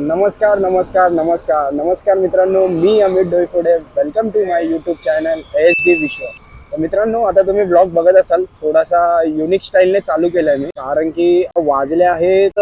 नमस्कार नमस्कार नमस्कार नमस्कार मित्रांनो, मी Amit Doiphode. Welcome to my YouTube channel HD Vishwa. तर मित्रांनो, आता तुम्ही ब्लॉग बघत असाल, थोडासा युनिक स्टाईलने चालू केलाय मी, कारण की वाजले आहेत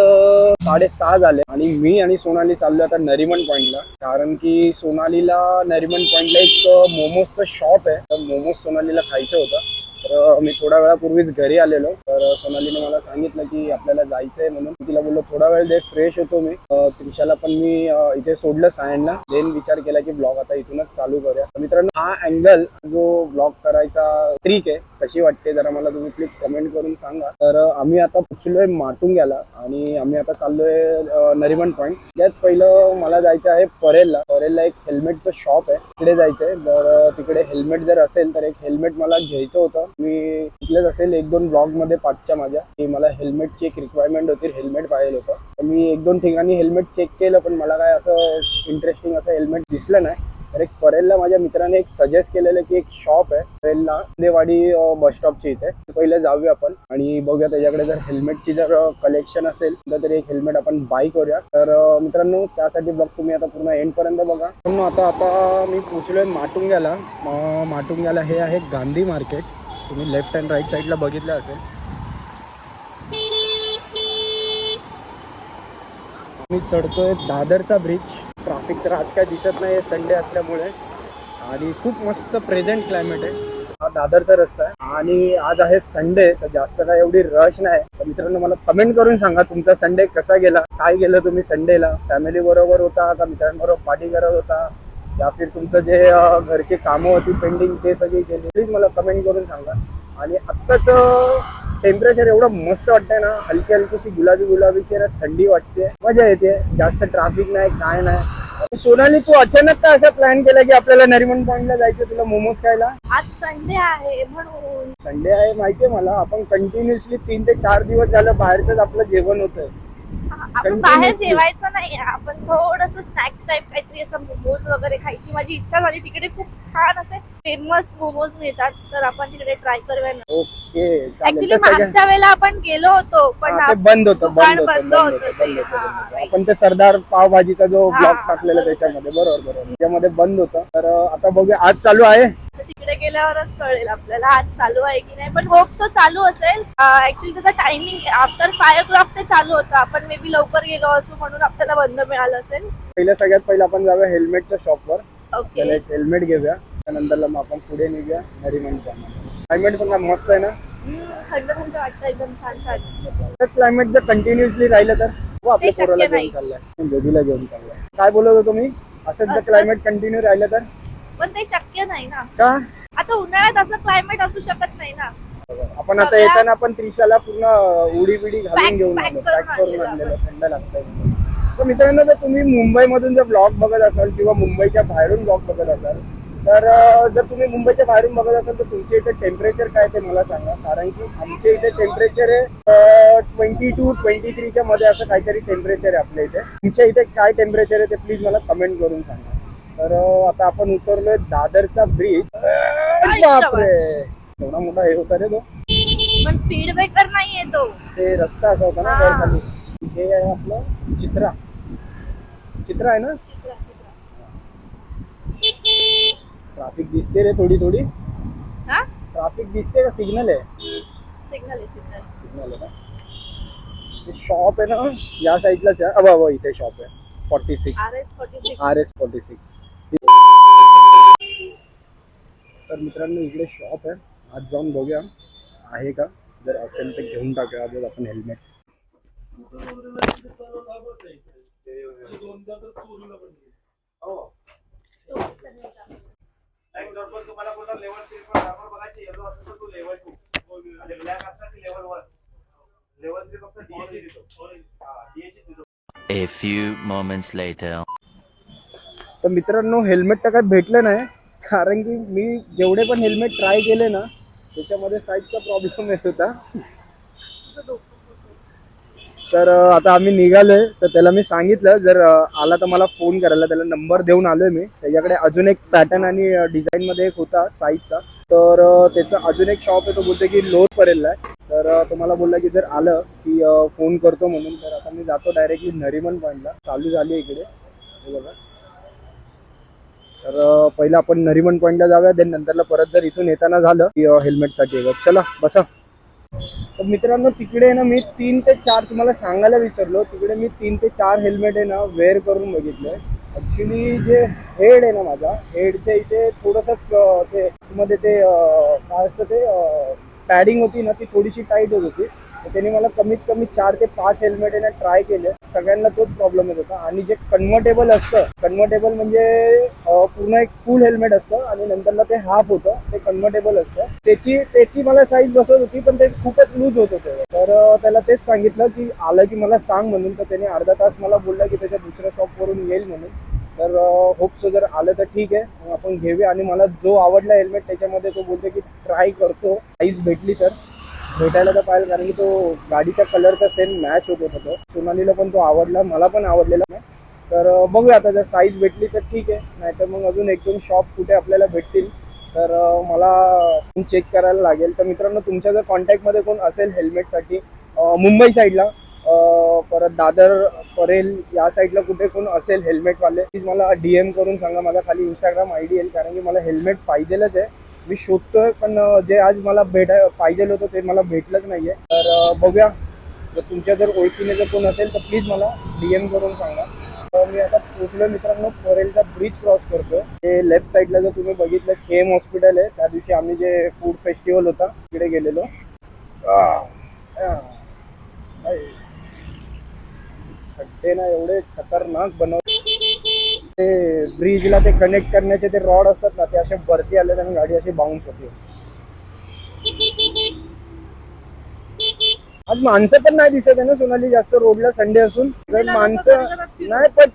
6:30 झाले आणि मी आणि सोनाली चाललो आता नरिमन पॉइंटला. कारण की सोनालीला नरिमन पॉइंटला एक मोमोजचं शॉप आहे, तर मोमोज सोनालीला खायचं होतं. तर मी थोड्या वेळापूर्वीच घरी आलेलो, तर सोनालीने मला सांगितलं की आपल्याला जायचंय म्हणून. तिला बोललो थोडा वेळ दे, फ्रेश होतो मी. त्रिशाला पण मी इथे सोडलं सायनला. देन विचार केला की ब्लॉग आता इथूनच चालू करूया. तर मित्रांनो, हा अँगल जो ब्लॉग करायचा ट्रिक आहे, कशी वाटते जरा मला तुम्ही प्लीज कमेंट करून सांगा. तर आम्ही आता पोचलोय माटुंग्याला आणि आम्ही आता चाललोय नरिमन पॉइंट. त्यात पहिलं मला जायचं आहे परेलला. परेलला एक हेल्मेटचं शॉप आहे, तिकडे जायचंय. तर तिकडे हेल्मेट जर असेल तर एक हेल्मेट मला घ्यायचं होतं. मी तिथलेच असेल 1-2 ब्लॉग मध्ये पाठच्या माझ्या की मला हेल्मेटची एक रिक्वायरमेंट होती, हेल्मेट पाहिजे होतं. तर मी 1-2 ठिकाणी हेल्मेट चेक केलं, पण मला काय असं इंटरेस्टिंग असं हेल्मेट दिसलं नाही. तर एक परेलला माझ्या मित्राने एक सजेस्ट केलेलं की एक शॉप आहे परेलला, देवाडी बस स्टॉपच्या इथे. पहिले जाऊया आपण आणि बघूया त्याच्याकडे जर हेल्मेटची जर कलेक्शन असेल तर तरी एक हेल्मेट आपण बाय करूया. तर मित्रांनो, त्यासाठी ब्लॉग तुम्ही आता पूर्ण एंड पर्यंत बघा. पण आता मी पोचलोय माटुंग्याला. माटुंग्याला हे आहे गांधी मार्केट. तुम्ही लेफ्ट अँड राईट साईडला बघितलं असेल. मी चढतोय दादरचा ब्रिज. ट्रॅफिक तर आज काय दिसत नाही, संडे असल्यामुळे. आणि खूप मस्त प्रेझेंट क्लायमेट आहे. हा दादरचा रस्ता आहे आणि आज आहे संडे, तर जास्त काय एवढी रश नाही. तर मित्रांनो, मला कमेंट करून सांगा तुमचा संडे कसा गेला, काय गेलं तुम्ही संडेला. फॅमिली बरोबर होता का मित्रांबरोबर पार्टी करत होता, या फिर तुमचं जे घरची कामं होती पेंडिंग ते सगळी केली, प्लीज मला कमेंट करून सांगा. आणि आत्ताच टेम्परेचर एवढं मस्त वाटतंय ना, हलकी हलकीशी गुलाबी थंडी वाटते, मजा येते. जास्त ट्रॅफिक नाही, काय नाही. सोनाली, तू अचानक का असा प्लॅन केला की आपल्याला नरिमन पॉइंटला जायचं तुला मोमोज खायला? आज संडे आहे म्हणून. संडे आहे माहितीये मला. आपण कंटिन्युअसली 3 ते 4 दिवस झालं बाहेरच आपलं जेवण होतंय. आपण बाहेर जेवायचं नाही, आपण थोडस स्नॅक्स टाइप काहीतरी असं मोमोज वगैरे खायची माझी इच्छा झाली. तिकडे खूप छान असे फेमस मोमोज मिळतात, तर आपण तिकडे ट्राय करूया ना. ओके, ऍक्च्युली मागच्या वेळेला आपण गेलो होतो, पण ते बंद होतं. आपण ते सरदार पावभाजीचा जो ब्लॉग टाकलेला त्याच्यामध्ये, बरोबर त्याच्यामध्ये बंद होतं. तर आता बघूया आज चालू आहे. तिकडे गेल्यावरच कळेल आपल्याला आज चालू आहे की नाही, पण होप सो चालू असेल. ऍक्च्युली त्याचा टायमिंग आफ्टर 5 o'clock ते चालू होतं. आपण मे बी लवकर गेलो असू म्हणून आपल्याला बंद मिळालं असेल. सगळ्यात पहिलं आपण जाऊया हेल्मेटच्या शॉपवर. ओके, त्याला एक हेल्मेट घेऊया, त्यानंतर मग आपण पुढे निघूया नरिमन पॉइंट. क्लायमेट पण मस्त आहे ना, थंड थंड वाटतं, एकदम छान छान. क्लायमेट जर कंटिन्युअसली राहिलं तर आपल्या शक्य पोराला घेऊन नाही. चाललाय, बेबीला घेऊन चाललाय. काय बोलत होतो मी? असंच जर क्लायमेट कंटिन्यू राहिलं तर? पण ते शक्य नाही ना. का? आता उन्हाळ्यात असं क्लायमेट असू शकत नाही ना. आपण आता येताना आपण त्रिशाला पूर्ण उडी बिडी घालून घेऊन आलो, करून पॅक करून आणलेलं आणलेलं, थंड लागतंय. तर मित्रांनो, जर तुम्ही मुंबईमधून जर ब्लॉग बघत असाल किंवा मुंबईच्या बाहेरून ब्लॉग बघत असाल, तर जर तुम्ही मुंबईच्या बाहेरून बघत असाल तर तुमच्या इथे टेम्परेचर काय ते मला सांगा. कारण की आमच्या इथे टेम्परेचर आहे 22-23च्या मध्ये असं काहीतरी टेम्परेचर आहे आपल्या इथे. तुमच्या इथे काय टेम्परेचर आहे ते प्लीज मला कमेंट करून सांगा. तर आता आपण उतरलोय दादरचा ब्रिज. बापरे, एवढा मोठा हे होता रे तो. पण स्पीड ब्रेकर नाहीये तो. ते रस्ता असा होता ना वर खाली. हे आहे आपलं चित्रा आहे ना. ट्रॅफिक दिसते रे थोडी थोडी. ट्रॅफिक दिसते का सिग्नल आहे? सिग्नल आहे का? शॉप आहे ना या साईडलाच आहे. अबा इथे शॉप आहे 46 RS46. तर मित्रांनो, इकडे शॉप आहे. आज जाऊन बघूया आहे का, जर असेल तर घेऊन टाकूया आजच आपण helmet. A few moments later. तर मित्रांनो, हेल्मेट तर काय भेटलं नाही, कारण की मी जेवढे पण हेल्मेट ट्राय केले ना त्याच्यामध्ये साईजचा प्रॉब्लेम येत होता. तर आता आम्ही निघालोय. तर त्याला मी सांगितलं जर आला तर मला फोन करायला. त्याला नंबर देऊन आलोय मी. त्याच्याकडे अजून एक पॅटर्न आणि डिझाईन मध्ये एक होता साईजचा. तर त्याचा अजून एक शॉप आहे, तो बोलतो की लोअर परेलला आहे. तर तुम्हाला बोलला की जर आलं की फोन करतो म्हणून. तर आता मी जातो डायरेक्टली नरिमन पॉईंटला. चालू झाली इकडे, हे बघा. तर पहिलं आपण नरिमन पॉईंटला जाऊया, देन नंतरला परत जर इथून येताना झालं की हेल्मेटसाठी येतात. चला बसा. तर मित्रांनो तिकडे ना मी 3 ते 4 तुम्हाला सांगायला विसरलो, तिकडे मी 3 ते 4 हेल्मेट आहे ना वेअर करून बघितलंय. ॲक्च्युली जे हेड आहे ना माझा, हेडच्या इथे थोडंसं ते मध्ये ते काय असतं ते पॅडिंग होती ना, ती थोडीशी टाईट होत होती. तर त्यांनी मला कमीत कमी 4 ते 5 हेल्मेट आहे ना ट्राय केले. सगळ्यांना तोच प्रॉब्लेम येत होता. आणि जे कन्व्हर्टेबल असतं, कन्व्हर्टेबल म्हणजे पूर्ण एक फुल हेल्मेट असतं आणि नंतरला ते हाफ होतं, ते कन्व्हर्टेबल असतं. त्याची मला साईज बसत होती, पण ते खूपच लूज होत होते. तर त्याला तेच सांगितलं की आलं की मला सांग म्हणून. तर त्याने अर्धा तास मला बोलला की त्याच्या दुसऱ्या शॉपवरून येईल म्हणून. तर होपसो जर आलं तर ठीक आहे, मग आपण घेऊया. आणि मला जो आवडला हेल्मेट त्याच्यामध्ये तो बोलतो की ट्राय करतो, साईज भेटली तर. भेटायला तर पाहिजे, कारण की तो गाडीच्या कलरचा सेम मॅच होत होता. तो सोनालीला पण तो आवडला, मला पण आवडलेला नाही. तर बघूया आता, जर साईज भेटली तर ठीक आहे, नाहीतर मग अजून 1-2 शॉप कुठे आपल्याला भेटतील तर मला चेक करायला लागेल. तर मित्रांनो तुमच्या जर कॉन्टॅक्टमध्ये कोण असेल हेल्मेटसाठी मुंबई साईडला, परत दादर परेल या साईडला कुठे कोण असेल हेल्मेटवाले, प्लीज मला DM करून सांगा. माझा खाली इंस्टाग्राम ID येईल, कारण की मला हेल्मेट पाहिजेलच आहे. मी शोधतोय, पण जे आज मला पाहिजे होतं ते मला भेटलंच नाहीये. तर बघूया, जर तुमच्या जर ओळखीने जर कोण असेल तर प्लीज मला DM करून सांगा. मी आता पोहोचलो मित्रांनो, परेलचा ब्रिज क्रॉस करतोय. ते लेफ्ट साईडला जर तुम्ही बघितलं KM हॉस्पिटल आहे. त्या दिवशी आम्ही जे फूड फेस्टिवल होता तिकडे गेलेलो. खड्डे ना एवढे खतरनाक बनवले. ते ब्रिजला ते कनेक्ट करण्याचे ते रॉड असतात ना, ते असे वरती आले आणि गाडी अशी बाउन्स होती. आज माणसं पण नाही दिसत आहे ना सोनाली जास्त रोडला, संडे असून. जर माणसं नाही, पण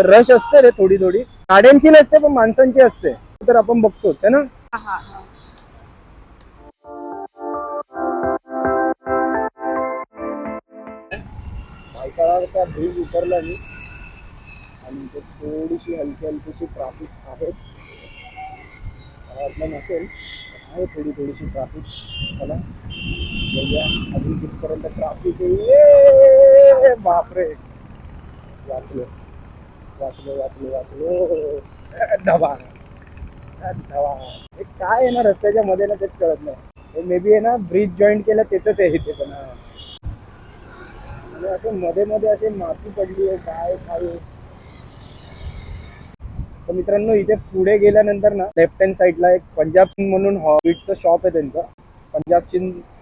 रश असते रे थोडी थोडी. गाड्यांची नसते पण माणसांची असते. तर आपण बघतोच आहे ना. बायकाळाचा ब्रिज उतरला मी, आणि ते थोडीशी हलकीशी ट्रॅफिक आहेच. मला वाटलं नसेल, आहे थोडीशी ट्रॅफिक. चला बघूया अजून कितपर्यंत ट्रॅफिक आहे. बापरे, वाचलो वाचलो वाचलो वाचलो. धबा धबा. हे काय आहे ना रस्त्याच्या मध्ये ना, तेच कळत नाही. मे बी आहे ना ब्रिज जॉईन केलं त्याच आहे इथे पण. आणि असं मध्ये मध्ये असे माती पडली आहे, काय काय. तर मित्रांनो इथे पुढे गेल्यानंतर ना लेफ्ट हँड साईडला एक पंजाब सिंग म्हणून स्वीटचं शॉप आहे त्यांचं.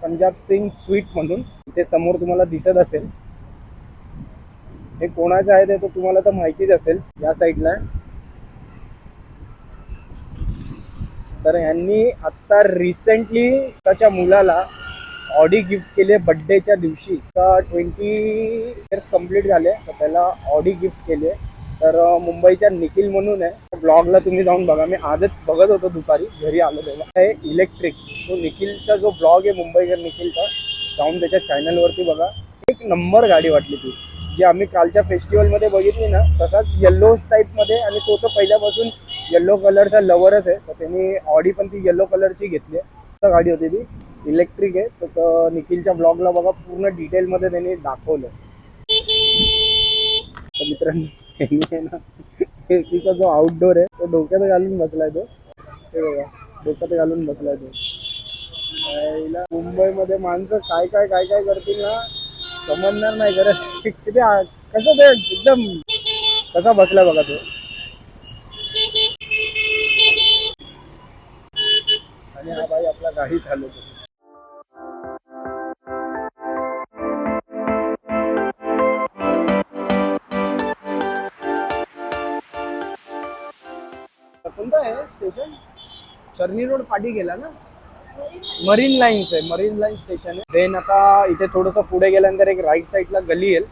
पंजाब सिंग स्वीट म्हणून. इथे समोर तुम्हाला दिसत असेल. हे कोणाचं आहे ते तुम्हाला तर माहितीच असेल. या साईडला तर यांनी आता रिसेंटली त्याच्या मुलाला ऑडी गिफ्ट केले बर्थडेच्या दिवशी. तर 20 इयर्स कंप्लीट झाले, तर त्याला ऑडी गिफ्ट केले. तर मुंबईच्या निखिल म्हणून आहे, ब्लॉगला तुम्ही जाऊन बघा. मी आजच बघत होतो दुपारी घरी आलो तेव्हा. हे इलेक्ट्रिक, तो निखिलचा जो ब्लॉग आहे मुंबईकर निखिलचा, जाऊन त्याच्या चॅनलवरती बघा. एक नंबर गाडी वाटली ती, जी आम्ही कालच्या फेस्टिवलमध्ये बघितली ना, तसाच येल्लो टाईपमध्ये. आणि तो तर पहिल्यापासून येल्लो कलरचा लवरच आहे, तर त्यांनी ऑडी पण ती येल्लो कलरची घेतली आहे. गाडी होती ती, इलेक्ट्रिक आहे. तर निखिलच्या ब्लॉगला बघा, पूर्ण डिटेलमध्ये त्यांनी दाखवलं. तर मित्रांनो आहे ना, एसीचा जो आउटडोर आहे तो डोक्यात घालून बसलाय तो. हे बघा, डोक्यात घालून बसलाय तो. मुंबईमध्ये माणसं काय काय काय काय करतील ना, समजणार नाही. गरज किती कसं ते एकदम कसा बसला बघा तो. आणि हा भाई आपला गाडी चालवतो. कोणतं आहे स्टेशन? चर्नी रोड पाठी गेला ना, मरीन लाईन्स आहे. मरीन लाईन स्टेशन आहे. देन आता इथे थोडंसं पुढे गेल्यानंतर एक राईट साईडला गली येईल,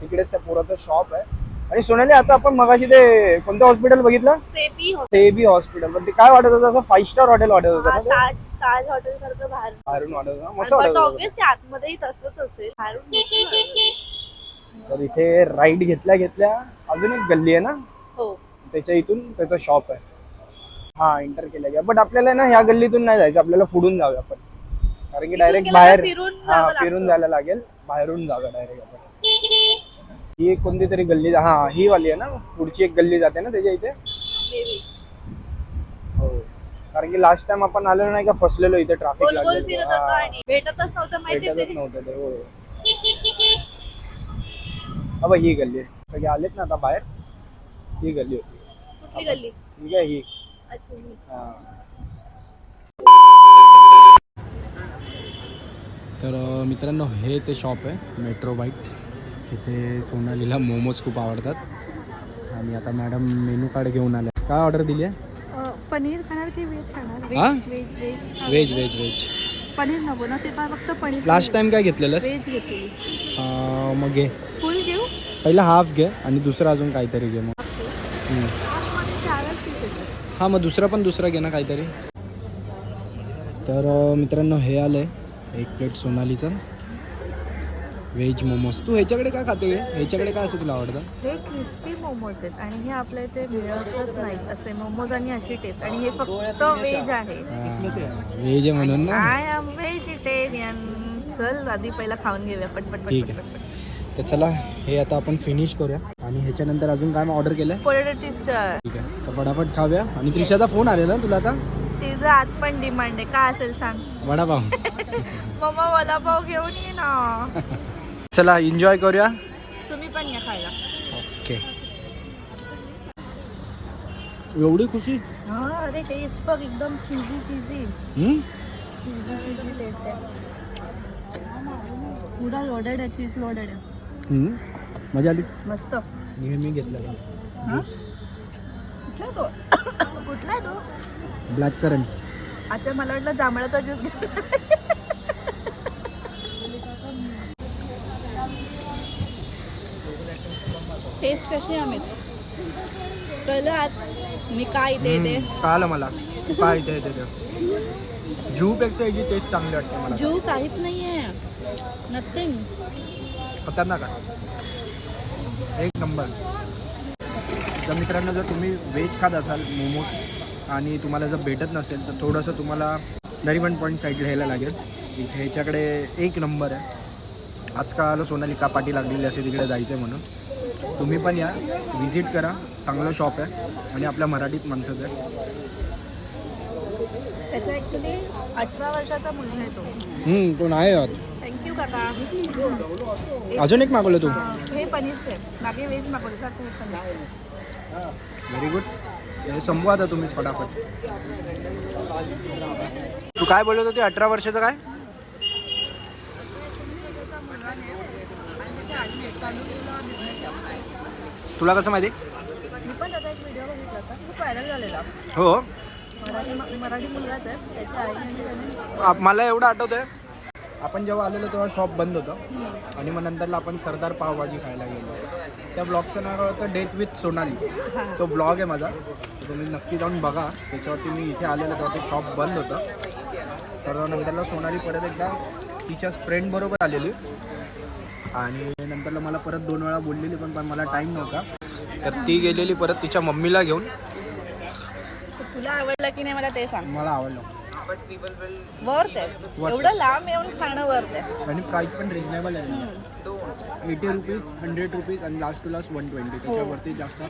तिकडेच त्या पोराचं शॉप आहे. आणि सोनाली आता आपण मगाशी ते कोणतं हॉस्पिटल बघितलं? SEBI hospital. पण ते काय वाटत होतं, असं 5 स्टार हॉटेल वाटत होतं ना. ताज हॉटेल सारखं बाहेरून वाटत होतं, मस्त वाटत बट होतं. ऑब्विसली आतमध्येही तसंच असेल, बाहेरून मस्त वाटतं. तर इथे राईट घेतल्या घेतल्या अजून एक गल्ली आहे ना, हो, त्याच्या इथून त्याचं शॉप आहे. हा, एंटर केलं गया. बट आपल्याला ना ह्या गल्लीतून नाही जायचं, आपल्याला पुढून जाऊया आपण. कारण की इथून डायरेक्ट गेलं तर बाहेर फिरून हा जावं फिरून लागतं. जायला लागेल, बाहेरून जागा डायरेक्ट आपण. ही एक कोणती तरी गल्ली, हा ही वाली आहे ना, पुढची एक गल्ली जाते ना त्याच्या इथे. Maybe. हो, कारण की लास्ट टाइम आपण आलेलो नाही का, फसलेलो इथे ट्रॅफिक गोल गोल लागलेलं. फिरत होतो आणि भेटतच नव्हतं माहिती भेटतच ते. नव्हतं ते. हो, अब ही गल्ली आहे. सगळे आलेत ना आता बाहेर, ही गल्ली होती. कुठली गल्ली? ठीक आहे ही. अच्छा ही. हा. तर मित्रांनो, हे ते शॉप आहे मेट्रो बाईट. इथे सोनालीला मोमोज खूप आवडतात आणि आता मॅडम मेनू कार्ड घेऊन आल्या. काय ऑर्डर दिली आहे? पनीर खाणार की व्हेज खाणार? हा? Veg veg veg veg veg. Paneer नको ना, ते फक्त पनीर. लास्ट टाइम काय घेतलेलंस? व्हेज घेतली. मग घे, फुल घेऊ? पहिला हाफ घे आणि दुसरा अजून काहीतरी घे मग. मध्ये 4च पीस येतात. हां, मग दुसरा घे ना काहीतरी. तर मित्रांनो, हे आलं एक प्लेट सोनालीचं व्हेज मोमोज. तू ह्याच्याकडे काय खाते? ह्याच्याकडे काय असं तुला आवडतं? हे क्रिस्पी मोमोज आहेत आणि हे आपल्या इथे मिळतच नाहीत असे मोमोज आणि अशी टेस्ट. आणि हे फक्त व्हेज आहे. व्हेज आहे म्हणून ना. I am vegetarian. चल आधी पहिला खाऊन घेऊया पटपट ठीक पटपट आहे. पटपट. तर चला, हे आता आपण फिनिश करूया आणि ह्याच्यानंतर अजून काय ऑर्डर केलं आहे? Potato twister. ठीक आहे, तर फटाफट खाऊया. आणि त्रिशाचा फोन आलेला ना तुला आता? तिचं आज पण डिमांड आहे. काय असेल सांग. वडापाव. मम्मा वडापाव घेऊन ये ना. चला एन्जॉय करूया. तुम्ही पण या खायला. ओके. एवढी खुशी? हा, अरे टेस्ट बघ, एकदम चिझी चिझी हम्म? चिझी चिझी टेस्ट आहे. पुरा लोडेड आहे, चीज लोडेड आहे. मजा आली. मस्त. नेहमी घेतलेला ज्यूस. कुठला आहे तो? कुठला आहे तो? Black current. अच्छा, मला वाटलं जांभळाचा ज्यूस घे. टेस्ट कशी आहे अमित? कळलं आज मी काय इथे येते? कळालं मला काय इथे येते. जूपेक्षा याची टेस्ट चांगली वाटते मला. जू काहीच नाही आहे. नथिंग. खतरनाक आहे, एक नंबर. जर मित्रांनो, जर तुम्ही व्हेज खात असाल मोमोज आणि तुम्हाला जर भेटत नसेल तर थोडंसं तुम्हाला नरिमन पॉईंट साईडला यायला लागेल. इथे ह्याच्याकडे एक नंबर आहे. आजकाल सोनाली का पाठी लागलेली असे तिकडे जायचं आहे म्हणून. तुम्ही पण या, व्हिजिट करा. चांगलं शॉप आहे आणि आपल्या मराठीत माणसाचं आहे. त्याचा ॲक्च्युली 18 वर्षाचा मुलगा आहे तो. कोण आहे? थँक्यू काका. अजून एक मागवलं तू? हे पनीरचे, बाकी व्हेज मागवले का हे पनीर. Very good. हे संपवा आता तुम्हीच फटाफट. तू काय बोलत होती? 18 वर्षाचं काय? तुला कसं माहिती? मी पण त्याचा एक व्हिडिओ बघितला होता, खूप व्हायरल झालेला. हो, मराठी मुलगाच आहे. त्याच्या आईने त्याने मला एवढं आठवतं आहे, आपण जेव्हा आलेलो तेव्हा शॉप बंद होतं आणि मग नंतरला आपण सरदार पावभाजी खायला गेलो. त्या ब्लॉगचं नाव होतं डेथ विथ सोनाली. तो ब्लॉग आहे माझा, तर तुम्ही नक्की जाऊन बघा. त्याच्यावरती मी इथे आलेलो तेव्हा ते शॉप बंद होतं. तर नंतरला सोनाली परत एकदा तिच्याच फ्रेंडबरोबर आलेली आणि नंतरला मला परत 2 वेळा बोललेली, पण मला टाईम नव्हता. तर ती गेलेली परत तिच्या मम्मीला घेऊन. तुला आवडलं की नाही मला ते सांग. मला आवडलं वर्थ आहे. एवढं लांब येऊन खाणं वर्थ आहे. आणि प्राईस पण रिजनेबल आहे. 80 रुपीज, 100 रुपीज आणि लास्ट टू लास्ट 120. त्याच्यावरती जास्त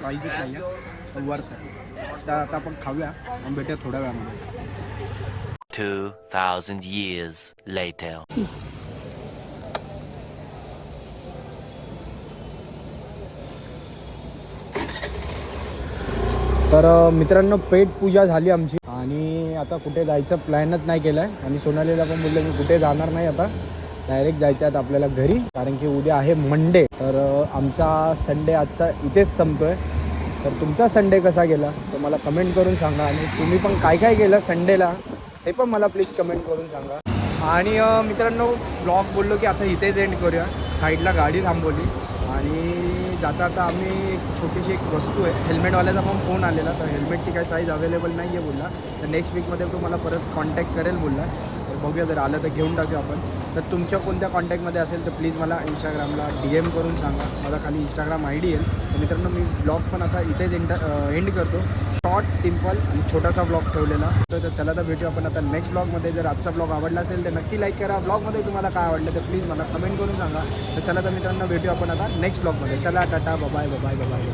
प्राईस नाही आहे, वर्थ आहे. तर आता आपण खाऊया आणि भेटूया थोड्या वेळामध्ये. 2000 years later. तर मित्रांनो, पेट पूजा झाली आमची आणि आता कुठे जायचं प्लॅनच नाही केलं आहे. आणि सोनालीला पण बोललं मी कुठे जाणार नाही, आता डायरेक्ट जायचं आहे आपल्याला घरी, कारण की उद्या आहे मंडे. तर आमचा संडे आजचा इथेच संपतो आहे. तर तुमचा संडे कसा गेला तर मला कमेंट करून सांगा. आणि तुम्ही पण काय काय केलं संडेला ते पण मला प्लीज कमेंट करून सांगा. आणि मित्रांनो, ब्लॉग बोललो की आता इथेच एंड करूया. साईडला गाडी थांबवली आणि जाता आता आम्ही एक छोटीशी एक वस्तू आहे. हेल्मेटवाल्याचा पण फोन आलेला, तर हेल्मेटची काही साईज अवेलेबल नाही आहे बोलला. तर नेक्स्ट वीकमध्ये तो मला परत कॉन्टॅक्ट करेल बोलला. तर बघूया, जर आलं तर घेऊन टाकू आपण. तर तुमच्या कोणत्या कॉन्टॅक्टमध्ये असेल तर प्लीज मला इंस्टाग्रामला DM करून सांगा. माझा खाली इंस्टाग्राम ID येईल. तर मित्रांनो मी ब्लॉग पण आता इथेच एंड करतो. शॉर्ट सिम्पल आणि छोटासा ब्लॉग ठेवलेला. तर चला तर भेटू आपण आता नेक्स्ट ब्लॉगमध्ये. जर आजचा ब्लॉग आवडला असेल तर नक्की लाईक करा. ब्लॉगमध्ये तुम्हाला काय आवडलं तर प्लीज मला कमेंट करून सांगा. तर चला तर मित्रांनो भेटू आपण आता नेक्स्ट ब्लॉगमध्ये. चला tata bye bye bye bye.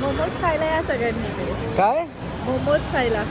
Momos खायला या सगळ्यांनी काय मोमोज खायला